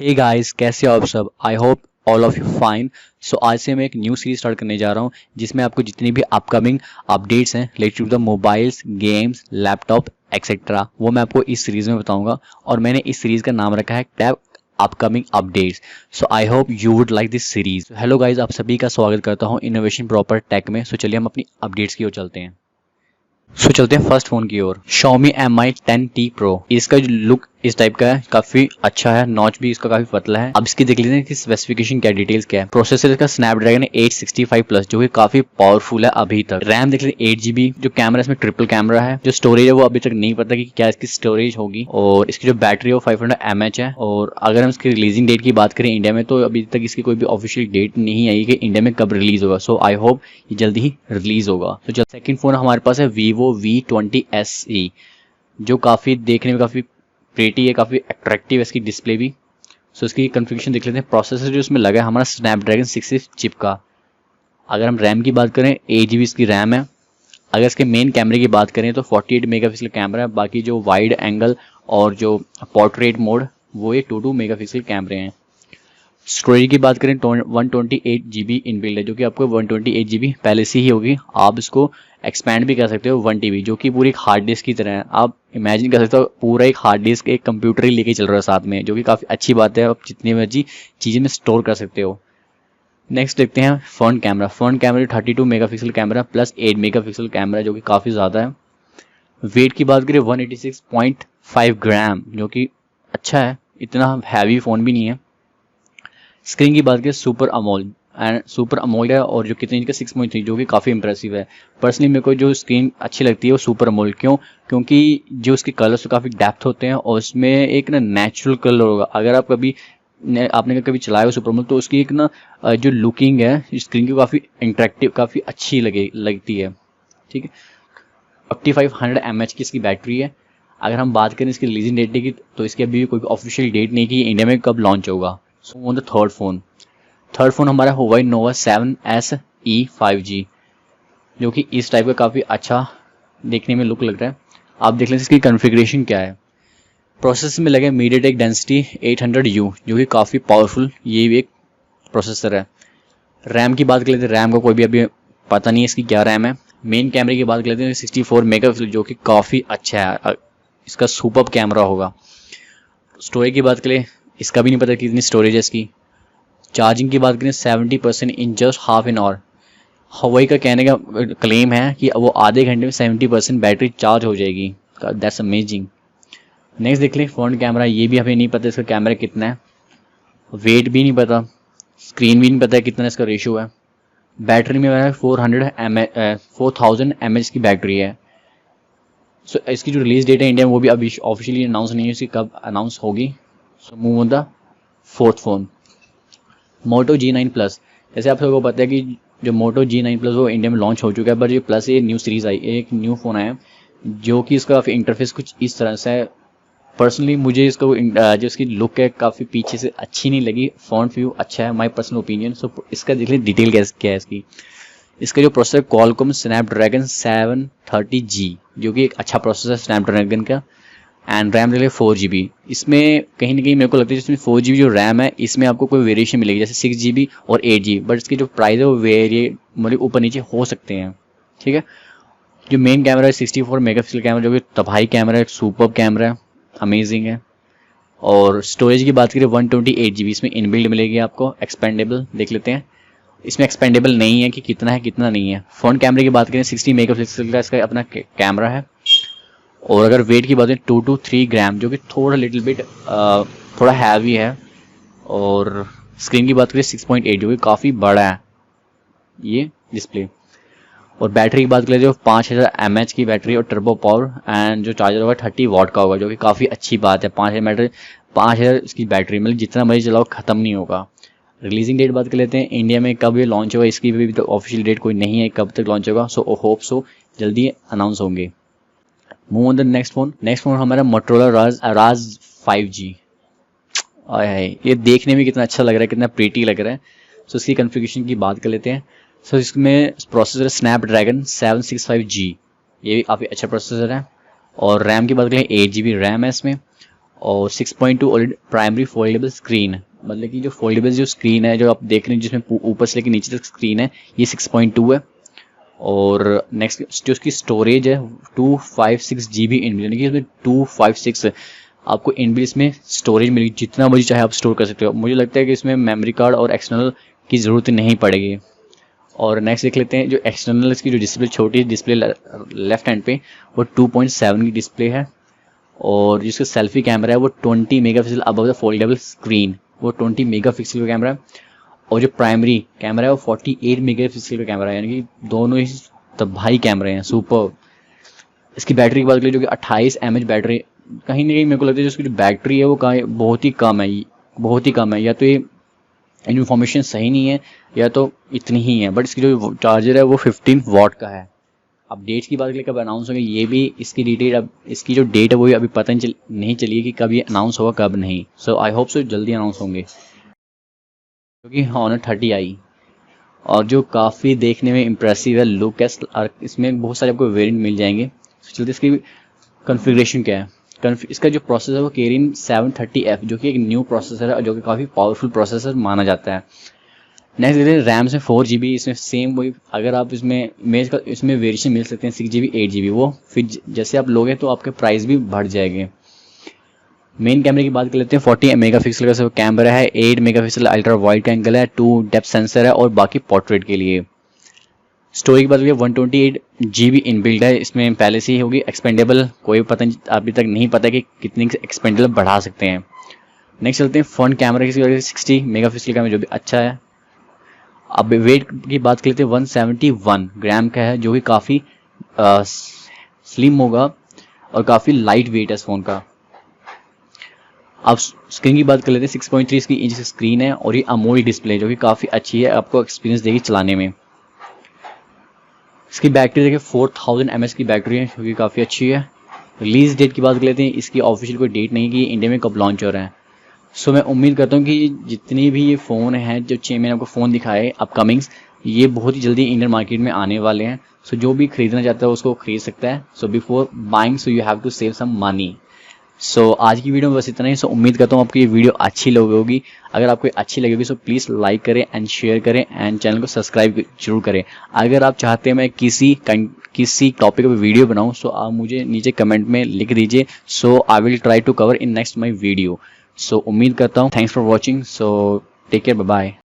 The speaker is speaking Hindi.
हे गाइस, कैसे हो आप सब। I hope all of you fine. So आज से मैं एक न्यू सीरीज स्टार्ट करने जा रहा हूँ जिसमें आपको जितनी भी अपकमिंग अपडेट्स हैं related to the mobiles, games, laptop etcetera वो मैं आपको इस सीरीज में बताऊंगा। और मैंने इस सीरीज का नाम रखा है tab upcoming updates. So I hope you would like this series. Hello guys, आप सभी का स्वागत करता हूँ इनोवेशन प्रॉपर टेक में। सो चलिए हम अपनी अपडेट्स की ओर चलते हैं। चलते हैं फर्स्ट फोन की ओर। Xiaomi Mi 10T Pro। इसका जो लुक इस टाइप का है, काफी अच्छा है। नॉच भी इसका काफी पतला है। अब इसकी देख लेते हैं कि स्पेसिफिकेशन क्या, डिटेल्स क्या है। प्रोसेसर इसका स्नैपड्रैगन 865 प्लस, जो कि काफी पावरफुल है अभी तक। रैम देख लेते हैं 8 GB। जो कैमरा इसमें ट्रिपल कैमरा है। जो स्टोरेज है वो अभी तक नहीं पता कि क्या इसकी स्टोरेज होगी। और इसकी जो बैटरी है वो 500 mAh है। और अगर हम इसकी रिलीजिंग डेट की बात करें इंडिया में, तो अभी तक इसकी कोई भी ऑफिशियल डेट नहीं आई कि इंडिया में कब रिलीज होगा। सो आई होप ये जल्दी ही रिलीज होगा। तो सेकंड फोन हमारे पास है Vivo V20 SE, जो काफी देखने में काफी प्रेटी है, काफी अट्रैक्टिव है इसकी डिस्प्ले भी। सो इसकी कॉन्फ़िगरेशन देख लेते हैं। प्रोसेसर जो इसमें लगा है हमारा स्नैपड्रैगन 6 चिप का। अगर हम रैम की बात करें 8 GB इसकी रैम है। अगर इसके मेन कैमरे की बात करें तो 48 मेगापिक्सल कैमरा है। बाकी जो वाइड एंगल और जो पोर्ट्रेट मोड वो ये 22 मेगापिक्सल कैमरे हैं। स्टोरेज की बात करें 128 GB इनबिल्ट है, जो कि आपको 128 GB पहले से ही होगी। आप इसको एक्सपैंड भी कर सकते हो 1 TB, जो कि पूरी एक हार्ड डिस्क की तरह है। आप इमेजिन कर सकते हो पूरा एक हार्ड डिस्क एक कंप्यूटर ही लेके चल रहा है साथ में, जो कि काफ़ी अच्छी बात है। आप जितनी मर्जी चीज़ें में स्टोर कर सकते हो। नेक्स्ट देखते हैं front camera. Front camera 32 megapixel camera plus 8 megapixel camera, जो कि काफ़ी ज़्यादा है। वेट की बात करें 186.5 ग्राम, जो कि अच्छा है, इतना हैवी फ़ोन भी नहीं है। स्क्रीन की बात करें सुपर अमोल्ड है, और जो कितने इंच का 6.3, जो कि काफ़ी इंप्रेसिव है। पर्सनली मेरे को जो स्क्रीन अच्छी लगती है वो सुपर अमोल्ड। क्योंकि जो उसके कलर्स काफ़ी डेप्थ होते हैं और उसमें एक ना नेचुरल कलर होगा। अगर आप आपने कभी चलाया हो सुपर अमोल्ड, तो उसकी एक ना जो लुकिंग है स्क्रीन की काफ़ी इंटरेक्टिव, काफ़ी अच्छी लगती है। ठीक है। 4500 mAh की इसकी बैटरी है। अगर हम बात करें इसकी रिलीजिंग डेट की, तो इसकी अभी कोई ऑफिशियल डेट नहीं कि इंडिया में कब लॉन्च होगा। So on the third phone हमारा Huawei Nova 7S E 5G, जो कि इस टाइप का काफ़ी अच्छा देखने में लुक लग रहा है। आप देख लें इसकी कॉन्फ़िगरेशन क्या है। प्रोसेसर में लगे MediaTek Dimensity 800U, जो कि काफ़ी पावरफुल ये भी एक प्रोसेसर है। रैम की बात कर लेते हैं। रैम का कोई भी अभी पता नहीं है इसकी क्या रैम है। मेन कैमरे की बात कर लेते हैं 64 मेगापिक्सल, जो कि काफ़ी अच्छा है। इसका सुपर्ब कैमरा होगा। स्टोरेज की बात करें, इसका भी नहीं पता कितनी स्टोरेज है इसकी। चार्जिंग की बात करें 70% in just half an hour. हवाई का कहने का क्लेम है कि वो आधे घंटे में 70% बैटरी चार्ज हो जाएगी। That's amazing. नेक्स्ट देख लें फ्रंट कैमरा। ये भी हमें नहीं पता इसका कैमरा कितना है। वेट भी नहीं पता, स्क्रीन भी नहीं पता है कितना इसका रेशियो है। बैटरी में 4000 mAh की बैटरी है। सो इसकी जो रिलीज डेट है इंडिया में वो भी अभी ऑफिशियली अनाउंस नहीं है, इसकी कब अनाउंस होगी। So move on the fourth phone, Moto G9 plus. जैसे आप सबको पता है कि जो मोटो G9 प्लस वो इंडिया में लॉन्च हो चुका है, बट ये प्लस ये न्यू सीरीज आई, एक न्यू फ़ोन आया जो कि इसका इंटरफेस कुछ इस तरह से है। पर्सनली मुझे इसका जो इसकी लुक है काफ़ी पीछे से अच्छी नहीं लगी। फ्रंट व्यू अच्छा है, माय पर्सनल ओपिनियन। सो इसका देख लें डिटेल क्या है इसकी। इसका जो प्रोसेसर क्वालकॉम स्नैपड्रैगन 730G, जो कि एक अच्छा प्रोसेसर है स्नैपड्रैगन का। एंड रैम ले 4 GB। इसमें कहीं ना कहीं मेरे को लगता है जिसमें 4 GB जो रैम है इसमें आपको कोई वेरिएशन मिलेगी, जैसे 6 GB और 8 GB, बट इसकी जो प्राइस है वो मतलब ऊपर नीचे हो सकते हैं। ठीक है। जो मेन कैमरा है 64 मेगापिक्सल कैमरा, जो कि तबाही कैमरा है, सुपर्ब कैमरा है, अमेजिंग है। और स्टोरेज की बात करें 128 GB इसमें इनबिल्ड मिलेगी आपको। एक्सपेंडेबल देख लेते हैं, इसमें एक्सपेंडेबल नहीं है कि कितना है कितना नहीं है। फ्रंट कैमरे की बात करें 60 मेगापिक्सल का इसका अपना कैमरा है। और अगर वेट की बात करें 2 to 3 ग्राम, जो कि थोड़ा लिटिल बिट थोड़ा हैवी है। और स्क्रीन की बात करें 6.8, जो कि काफ़ी बड़ा है ये डिस्प्ले। और बैटरी की बात करें जो 5000 mAh की बैटरी और टर्बो पावर, एंड जो चार्जर होगा 30 वाट का होगा, जो कि काफ़ी अच्छी बात है। 5000 इसकी बैटरी, मतलब जितना मर्जी चलाओ ख़त्म नहीं होगा। रिलीजिंग डेट बात कर लेते हैं इंडिया में कब ये लॉन्च होगा, इसकी भी तो ऑफिशियल डेट कोई नहीं है कब तक लॉन्च होगा। सो होप सो जल्दी अनाउंस होंगे। Move on the next phone हमारा Motorola Razr 5G। ये देखने में कितना अच्छा लग रहा है, कितना प्रीटी लग रहा है। सो इसकी कॉन्फ़िगरेशन की बात कर लेते हैं। सो इसमें प्रोसेसर स्नैपड्रैगन 765G, ये भी काफ़ी अच्छा प्रोसेसर है। और रैम की बात करें 8 GB रैम है इसमें। और 6.2 OLED प्राइमरी फोल्डेबल स्क्रीन, मतलब कि जो फोल्डेबल जो स्क्रीन है जो आप देख रहे हैं जिसमें ऊपर से लेकर नीचे तक स्क्रीन है, ये 6.2 है। और नेक्स्ट जो उसकी स्टोरेज है 256 GB इनबिल्ट, यानी कि इसमें 256 आपको इनबिल्ट इसमें स्टोरेज मिलेगी, जितना मर्जी चाहे आप स्टोर कर सकते हो। मुझे लगता है कि इसमें मेमोरी कार्ड और एक्सटर्नल की ज़रूरत नहीं पड़ेगी। और नेक्स्ट देख लेते हैं जो एक्सटर्नल इसकी जो डिस्प्ले, छोटी डिस्प्ले लेफ्ट हैंड पे, वो 2.7 की डिस्प्ले है। और जिसका सेल्फी कैमरा है वो 20 megapixel above the foldable screen, वो 20 मेगापिक्सल का कैमरा है। और जो प्राइमरी कैमरा है वो 48 मेगापिक्सल का कैमरा है, यानी कि दोनों ही तबाही कैमरे हैं, सुपर। इसकी बैटरी की बात करें जो कि 28 mAh बैटरी, कहीं ना कहीं मेरे को लगता है जो इसकी जो बैटरी है वो बहुत ही कम है, बहुत ही कम है। या तो ये इन्फॉर्मेशन सही नहीं है या तो इतनी ही है, बट इसकी जो चार्जर है वो 15 वाट का है। अपडेट्स की बात करें कब अनाउंस होंगे, ये भी इसकी डिटेल, अब इसकी जो डेट है वो अभी पता नहीं चली है कि कब ये अनाउंस होगा कब नहीं। सो आई होप सो जल्दी अनाउंस होंगे, क्योंकि Honor 30 आई और जो काफ़ी देखने में इम्प्रेसिव है, लुक है, और इसमें बहुत सारे आपको वेरिएंट मिल जाएंगे। चलते इसकी कॉन्फ़िगरेशन क्या है। इसका जो प्रोसेसर है वो Kirin 730F, जो कि एक न्यू प्रोसेसर है जो कि काफ़ी पावरफुल प्रोसेसर माना जाता है। नेक्स्ट देखते हैं रैम से 4 GB, इसमें सेम वही, अगर आप इसमें वेरिएशन मिल सकते हैं 6 GB 8 GB, वो फिर जैसे आप लोगे तो आपके प्राइस भी बढ़ जाएंगे। मेन कैमरे की बात कर लेते हैं, 40 मेगापिक्सल का कैमरा है, 8 मेगापिक्सल अल्ट्रा वाइड का एंगल है, 2 डेप्थ सेंसर है और बाकी पोर्ट्रेट के लिए। स्टोरेज की बात करें 128 GB इनबिल्ट है, इसमें पहले से ही होगी एक्सपेंडेबल, कोई पता नहीं, अभी तक नहीं पता कि कितनी एक्सपेंडेबल बढ़ा सकते हैं। नेक्स्ट चलते हैं फ्रंट कैमरा की, 60 मेगापिक्सल का जो भी अच्छा है। अब वेट की बात कर लेते हैं, 171 ग्राम का है, जो कि काफ़ी स्लिम होगा और काफ़ी लाइट वेट है इस फ़ोन का। अब स्क्रीन की बात कर लेते हैं, 6.3 इंच की स्क्रीन है और ये अमोलेड डिस्प्ले जो कि काफ़ी अच्छी है, आपको एक्सपीरियंस देगी चलाने में। इसकी बैटरी देखिए 4000 mAh की बैटरी है, जो कि काफ़ी अच्छी है। रिलीज़ डेट की बात कर लेते हैं, इसकी ऑफिशियल कोई डेट नहीं कि इंडिया में कब लॉन्च हो रहा है। सो मैं उम्मीद करता हूँ कि जितनी भी ये फ़ोन हैं, जो 6 मैंने आपको फ़ोन दिखाए अपकमिंग्स, ये बहुत ही जल्दी इंडियन मार्केट में आने वाले हैं। सो जो भी खरीदना चाहता है उसको खरीद सकता है। So before buying so you have to save some money. So आज की वीडियो में बस इतना ही। सो उम्मीद करता हूँ आपको ये वीडियो अच्छी लगी होगी। अगर आपको अच्छी लगेगी सो प्लीज़ लाइक करें एंड शेयर करें एंड चैनल को सब्सक्राइब जरूर करें। अगर आप चाहते हैं मैं किसी टॉपिक पर वीडियो बनाऊँ सो आप मुझे नीचे कमेंट में लिख दीजिए। So I will try to cover in next my video. So उम्मीद करता हूँ, thanks for watching, so take care, bye bye.